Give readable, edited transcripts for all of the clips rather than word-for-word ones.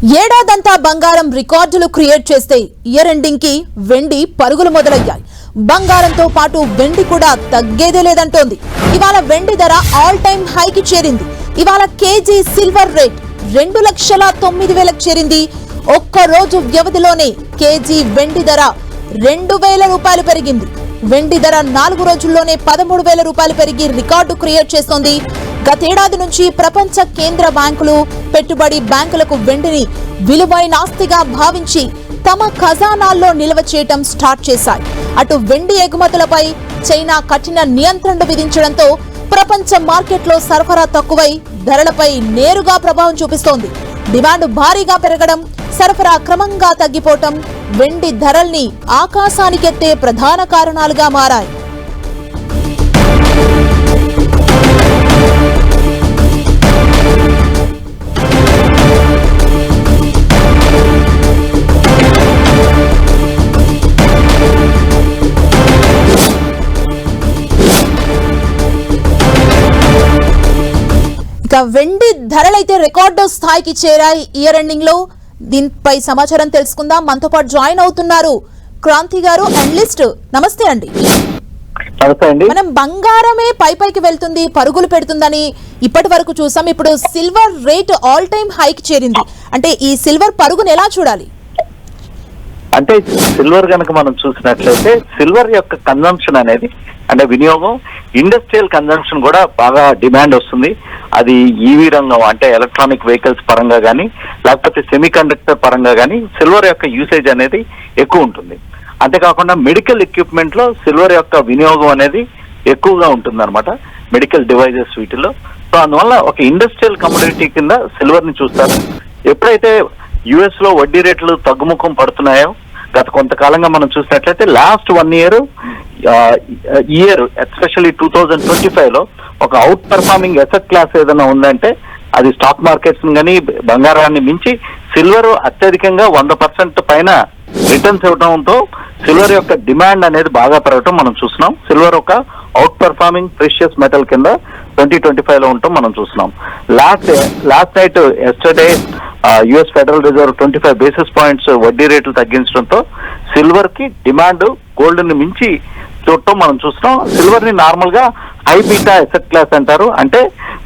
ఏడాదంతా బంగారం రికార్డులు క్రియేట్ చేస్తే ఇయర్ ఎండింగ్ కి వెండి పరుగులు మొదలయ్యాయి. బంగారంతో పాటు వెండి కూడా తగ్గేదే లేదంటోంది. ఇవాళ వెండి ధర ఆల్ టైమ్ హైకి చేరింది. ఇవాళ కేజీ సిల్వర్ రేట్ 2,09,000కు చేరింది. ఒక్క రోజు వ్యవధిలోనే కేజీ వెండి ధర 2,000 రూపాయలు పెరిగింది. వెండి ధర 4 రోజుల్లోనే 13,000 రూపాయలు పెరిగి రికార్డు క్రియేట్ చేస్తోంది. గతేడాది నుంచి ప్రపంచ కేంద్ర బ్యాంకులు, పెట్టుబడి బ్యాంకులకు వెండిని విలువైన ఆస్తిగా భావించి తమ ఖజానాల్లో నిల్వ చేయటం స్టార్ట్ చేశాయి. అటు వెండి ఎగుమతులపై చైనా కఠిన నియంత్రణలు విధించడంతో ప్రపంచ మార్కెట్లో సరఫరా తక్కువై ధరలపై నేరుగా ప్రభావం చూపిస్తోంది. డిమాండ్ భారీగా పెరగడం, సరఫరా క్రమంగా తగ్గిపోవటం వెండి ధరల్ని ఆకాశానికెత్తే ప్రధాన కారణాలుగా మారాయి. ఇక వెండి ధరలైతే రికార్డు స్థాయికి చేరాయి ఇయర్ ఎండింగ్ లో. దీనిపై సమాచారం తెలుసుకుందాం. మనతో పాటు జాయిన్ అవుతున్నారు క్రాంతి గారు, అనలిస్ట్. నమస్తే అండి. మనం బంగారమే పైకి వెళ్తుంది, పరుగులు పెడుతుందని ఇప్పటి వరకు చూసాం. ఇప్పుడు సిల్వర్ రేట్ ఆల్ టైమ్ హైకి చేరింది. అంటే ఈ సిల్వర్ పరుగును ఎలా చూడాలి? అంటే సిల్వర్ కనుక మనం చూసినట్లయితే సిల్వర్ యొక్క కన్జంప్షన్ అనేది, అంటే వినియోగం, ఇండస్ట్రియల్ కన్జంప్షన్ కూడా బాగా డిమాండ్ వస్తుంది. అది ఈవీ రంగం, అంటే ఎలక్ట్రానిక్ వెహికల్స్ పరంగా కానీ, లేకపోతే సెమీ కండక్టర్ పరంగా కానీ సిల్వర్ యొక్క యూసేజ్ అనేది ఎక్కువ ఉంటుంది. అంతేకాకుండా మెడికల్ ఎక్విప్మెంట్ లో సిల్వర్ యొక్క వినియోగం అనేది ఎక్కువగా ఉంటుంది అనమాట, మెడికల్ డివైజెస్ వీటిలో. సో అందువల్ల ఒక ఇండస్ట్రియల్ కమోడిటీ కింద సిల్వర్ ని చూస్తారు. ఎప్పుడైతే యుఎస్ లో వడ్డీ రేట్లు తగ్గుముఖం పడుతున్నాయో, గత కొంతకాలంగా మనం చూసినట్లయితే లాస్ట్ 1 ఇయర్ ఎస్పెషల్లీ 2025 లో ఒక అవుట్ పర్ఫార్మింగ్ ఎసెట్ క్లాస్ ఏదైనా ఉందంటే అది స్టాక్ మార్కెట్స్ కానీ బంగారాన్ని మించి సిల్వర్ అత్యధికంగా 100% పైన రిటర్న్స్ ఇవ్వడంతో సిల్వర్ యొక్క డిమాండ్ అనేది బాగా పెరగటం మనం చూస్తున్నాం. సిల్వర్ ఒక అవుట్ పర్ఫార్మింగ్ ప్రెషియస్ మెటల్ కింద 2025 లో ఉండటం మనం చూస్తున్నాం. Last night yesterday US federal reserve 25 basis points వడ్డీ రేట్లు తగ్గించడంతో సిల్వర్ కి డిమాండ్ గోల్డ్ ని మించి చూడటం మనం చూస్తున్నాం. సిల్వర్ ని నార్మల్ గా హై బీటా ఎసెట్ క్లాస్ అంటారు. అంటే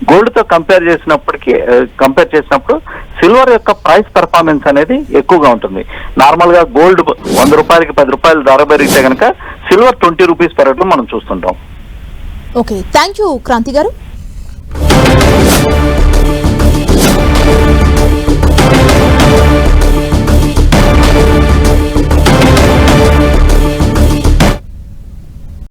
గోల్డ్ తో కంపేర్ చేసినప్పుడు సిల్వర్ యొక్క ప్రైస్ పర్ఫార్మెన్స్ అనేది ఎక్కువగా ఉంటుంది. నార్మల్ గా గోల్డ్ 100 రూపాయలకి 10 రూపాయలు ధర పెరిగితే కనుక సిల్వర్ 20 రూపీస్ పెరగడం మనం చూస్తుంటాం. ఓకే, థ్యాంక్ యూ క్రాంతి గారు.